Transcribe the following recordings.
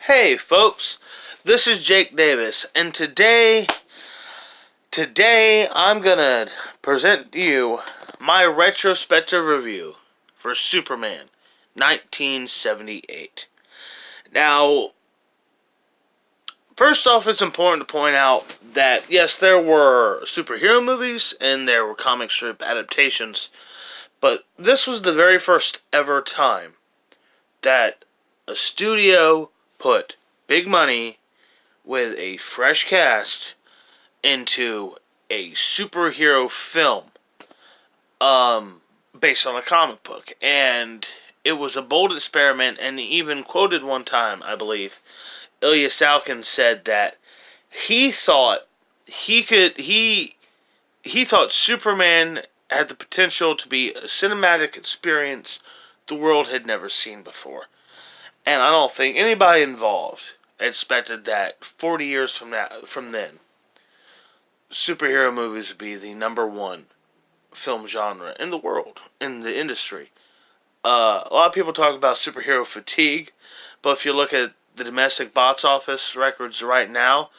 Hey folks, this is Jake Davis, and today I'm gonna present you my retrospective review for Superman 1978. Now, first off, it's important to point out that yes, there were superhero movies and there were comic strip adaptations, but this was the very first ever time that a studio put big money with a fresh cast into a superhero film based on a comic book. And it was a bold experiment, and he even quoted one time, I believe, Ilya Salkin said that he thought he thought Superman had the potential to be a cinematic experience the world had never seen before. And I don't think anybody involved expected that 40 years from then, superhero movies would be the number one film genre in the world, in the industry. A lot of people talk about superhero fatigue, but if you look at the domestic box office records right now,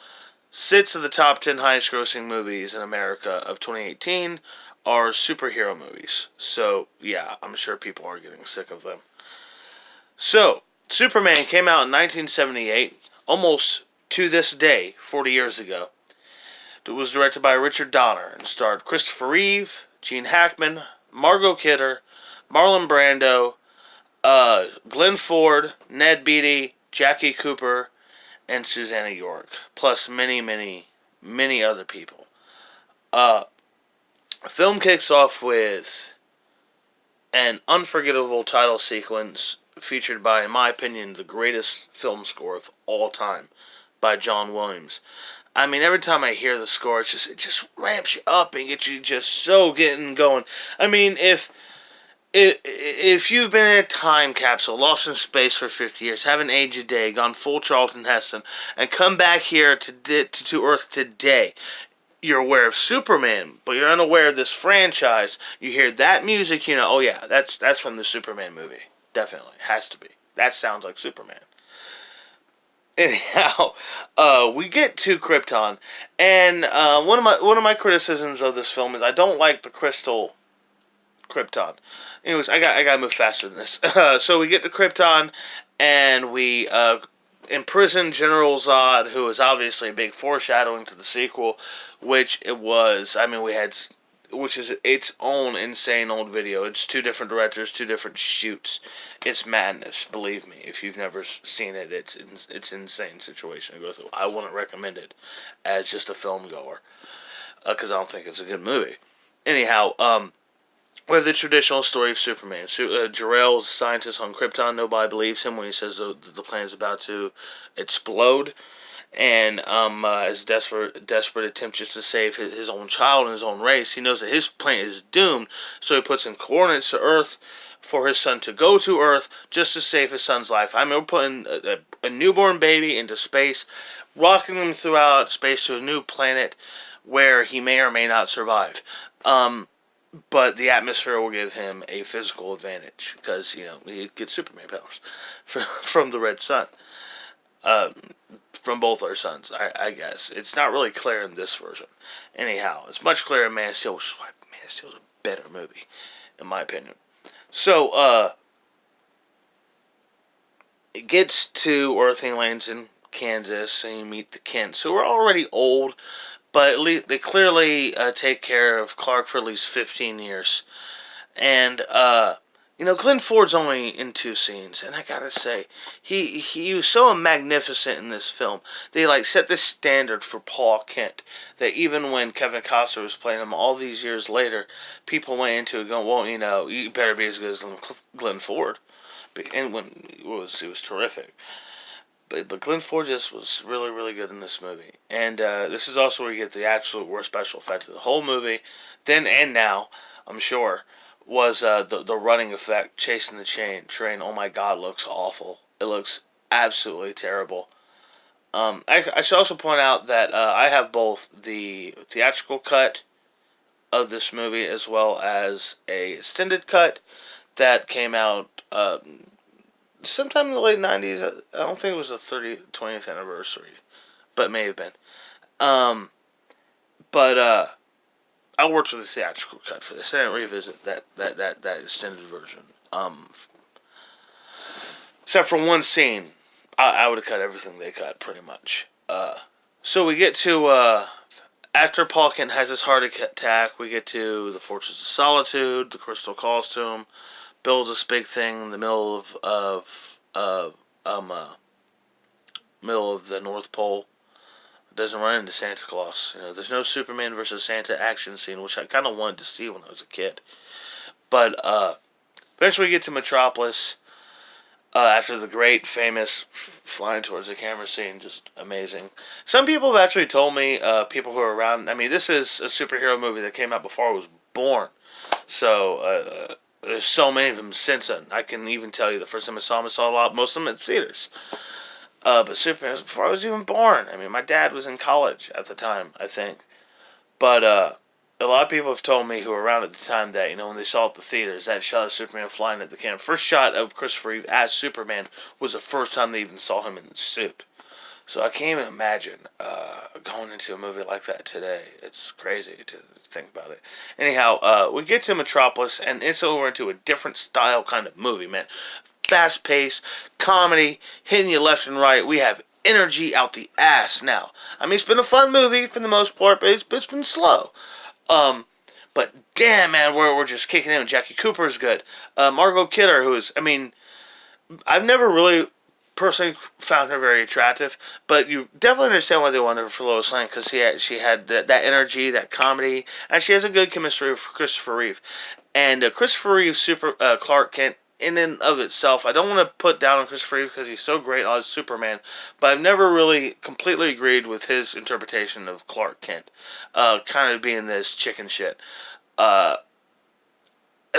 6 of the top 10 highest grossing movies in America of 2018 are superhero movies. So, yeah, I'm sure people are getting sick of them. So, Superman came out in 1978, almost to this day, 40 years ago. It was directed by Richard Donner and starred Christopher Reeve, Gene Hackman, Margot Kidder, Marlon Brando, Glenn Ford, Ned Beatty, Jackie Cooper, and Susanna York, plus many, many, many other people. The film kicks off with an unforgettable title sequence featured by, in my opinion, the greatest film score of all time by John Williams. I mean, every time I hear the score, it just ramps you up and gets you just so getting going. I mean, if you've been in a time capsule, lost in space for 50 years, haven't aged a day, gone full Charlton Heston, and come back here to Earth today, you're aware of Superman, but you're unaware of this franchise. You hear that music, you know, oh yeah, that's from the Superman movie. Definitely, has to be. That sounds like Superman. Anyhow, we get to Krypton, and one of my criticisms of this film is I don't like the crystal Krypton. Anyways, I gotta move faster than this. So we get to Krypton, and we imprison General Zod, who is obviously a big foreshadowing to the sequel, which it was. I mean, which is its own insane old video. It's 2 different directors, 2 different shoots. It's madness, believe me. If you've never seen it, it's an insane situation to go through. I wouldn't recommend it as just a film goer, because I don't think it's a good movie. Anyhow, we have the traditional story of Superman. Jor-El is a scientist on Krypton. Nobody believes him when he says the planet is about to explode. And his desperate attempt just to save his own child and his own race, he knows that his planet is doomed, so he puts in coordinates to Earth for his son to go to Earth just to save his son's life. I mean, we're putting a newborn baby into space, rocking him throughout space to a new planet where he may or may not survive. But the atmosphere will give him a physical advantage because, you know, he gets Superman powers from the Red Sun. From both our sons, I guess. It's not really clear in this version. Anyhow, it's much clearer in Man of Steel, which is why Man of Steel is a better movie, in my opinion. So, it gets to Earth and lands in Kansas, and you meet the Kents, who are already old, but at least they clearly take care of Clark for at least 15 years. And, you know, Glenn Ford's only in 2 scenes, and I gotta say, he was so magnificent in this film. They, like, set the standard for Paul Kent, that even when Kevin Costner was playing him all these years later, people went into it going, well, you know, you better be as good as Glenn Ford. And when it was terrific. But Glenn Ford just was really, really good in this movie. And this is also where you get the absolute worst special effect of the whole movie, then and now, I'm sure, was the running effect, chasing the train. Oh my god, it looks awful. It looks absolutely terrible. I should also point out that I have both the theatrical cut of this movie as well as a extended cut that came out sometime in the late 90s. I don't think it was the 20th anniversary, but it may have been. Um, but I worked with the theatrical cut for this. I didn't revisit that extended version. Except for one scene, I would have cut everything they cut pretty much. So we get to after Paul Kent has his heart attack, we get to the Fortress of Solitude. The Crystal calls to him, builds this big thing in the middle of the North Pole. Doesn't run into Santa Claus. There's no Superman versus Santa action scene, which I kind of wanted to see when I was a kid. But eventually we get to Metropolis. After the great, famous flying towards the camera scene, just amazing. Some people have actually told me, people who are around, I mean, this is a superhero movie that came out before I was born. So, there's so many of them since then. I can even tell you the first time I saw them, I saw most of them at theaters. But Superman was before I was even born. I mean, my dad was in college at the time, I think. But, a lot of people have told me who were around at the time that, when they saw it at the theaters, that shot of Superman flying at the camera. First shot of Christopher Reeve as Superman was the first time they even saw him in the suit. So I can't even imagine going into a movie like that today. It's crazy to think about it. Anyhow, we get to Metropolis, and it's over into a different style kind of movie, man. Fast-paced, comedy, hitting you left and right. We have energy out the ass now. I mean, it's been a fun movie for the most part, but it's been slow. But damn, man, we're just kicking in. Jackie Cooper is good. Margot Kidder, I've never really personally found her very attractive, but you definitely understand why they wanted her for Lois Lane, because she had that energy, that comedy, and she has a good chemistry with Christopher Reeve. And Christopher Reeve's Clark Kent, in and of itself, I don't want to put down on Christopher Reeve because he's so great as Superman, but I've never really completely agreed with his interpretation of Clark Kent, kind of being this chicken shit. As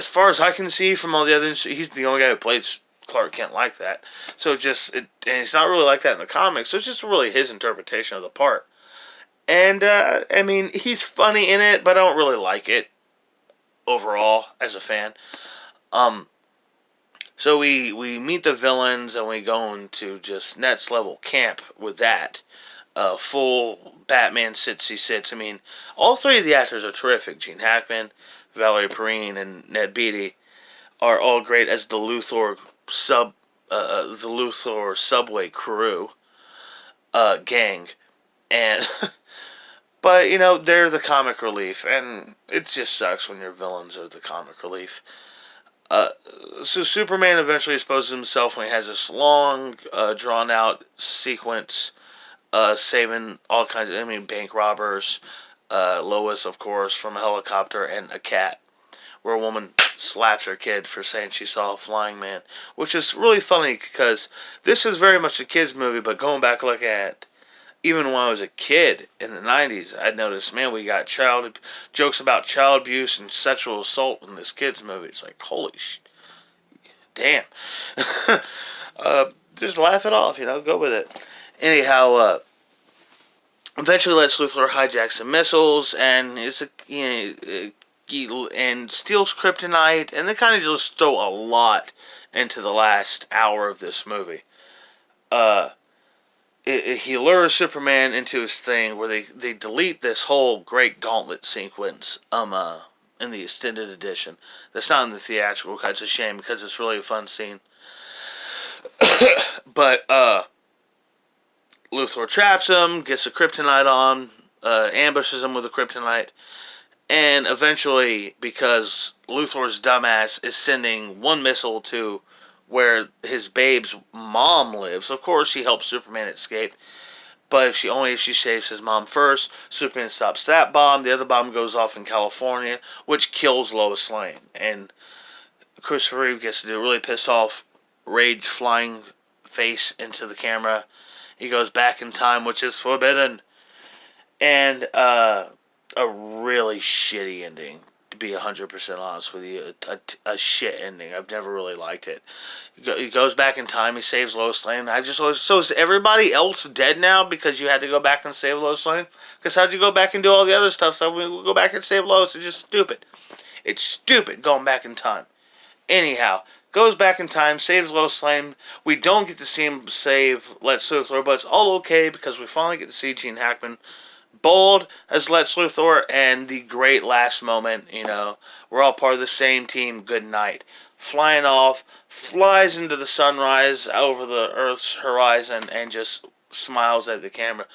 far as I can see from all the others, he's the only guy who plays Clark Kent like that. So and it's not really like that in the comics, so it's just really his interpretation of the part. And, I mean, he's funny in it, but I don't really like it overall as a fan. So we meet the villains and we go into just next level camp with that. Full Batman sits. I mean, all three of the actors are terrific. Gene Hackman, Valerie Perrine, and Ned Beatty are all great as the Luthor subway crew gang. And but they're the comic relief, and it just sucks when your villains are the comic relief. So Superman eventually exposes himself when he has this long, drawn-out sequence, saving all kinds of, bank robbers, Lois, of course, from a helicopter, and a cat, where a woman slaps her kid for saying she saw a flying man, which is really funny because this is very much a kid's movie, but going back looking at even when I was a kid in the 90s, I'd noticed, man, we got jokes about child abuse and sexual assault in this kid's movie. It's like, holy damn. Just laugh it off, go with it. Anyhow, eventually Lex Luthor hijacks some missiles, and and steals kryptonite, and they kind of just throw a lot into the last hour of this movie. He lures Superman into his thing where they delete this whole great gauntlet sequence in the extended edition. That's not in the theatrical cut. It's a shame because it's really a fun scene. But Luthor traps him, gets the kryptonite on, ambushes him with the kryptonite, and eventually, because Luthor's dumbass is sending one missile to where his babe's mom lives. Of course, he helps Superman escape. But if she saves his mom first, Superman stops that bomb. The other bomb goes off in California, which kills Lois Lane. And Christopher Reeve gets to do a really pissed off, rage flying face into the camera. He goes back in time, which is forbidden. And a really shitty ending. To be 100% honest with you, a shit ending. I've never really liked it. He goes back in time. He saves Lois Lane. So is everybody else dead now because you had to go back and save Lois Lane? Because how'd you go back and do all the other stuff? So we go back and save Lois. It's just stupid. It's stupid going back in time. Anyhow, goes back in time, saves Lois Lane. We don't get to see him save Lex Luthor, but it's all okay because we finally get to see Gene Hackman bold as Lex Luthor, and the great last moment, we're all part of the same team, good night. Flying off, flies into the sunrise over the Earth's horizon, and just smiles at the camera.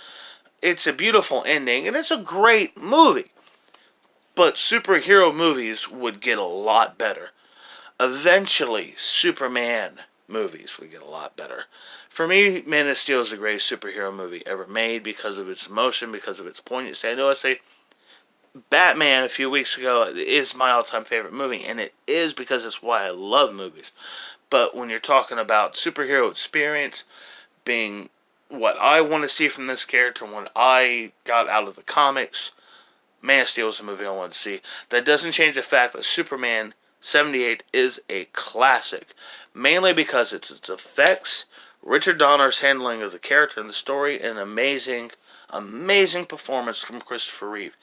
It's a beautiful ending, and it's a great movie. But superhero movies would get a lot better. Eventually, Superman movies would get a lot better. For me, Man of Steel is the greatest superhero movie ever made because of its emotion, because of its poignancy. I know I say Batman a few weeks ago is my all-time favorite movie, and it is because it's why I love movies. But when you're talking about superhero experience being what I want to see from this character, when I got out of the comics, Man of Steel is a movie I want to see. That doesn't change the fact that Superman 78 is a classic, mainly because it's its effects, Richard Donner's handling of the character and the story, and an amazing performance from Christopher Reeve,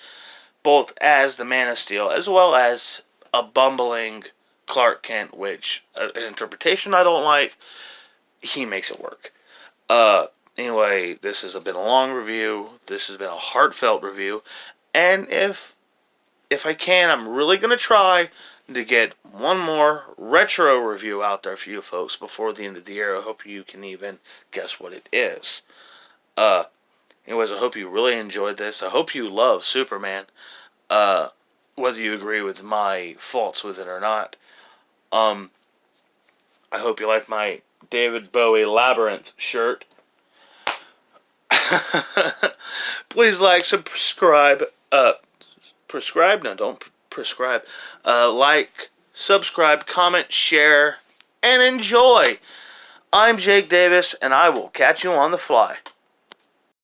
both as the Man of Steel as well as a bumbling Clark Kent, which an interpretation I don't like. He makes it work. Anyway, this has been a long review. This has been a heartfelt review, and if I can, I'm really gonna try to get one more retro review out there for you folks before the end of the year. I hope you can even guess what it is. Anyways, I hope you really enjoyed this. I hope you love Superman. Whether you agree with my faults with it or not. I hope you like my David Bowie Labyrinth shirt. Please like, subscribe. Prescribe? No, don't prescribe. Like, subscribe, comment, share, and enjoy. I'm Jake Davis, and I will catch you on the fly.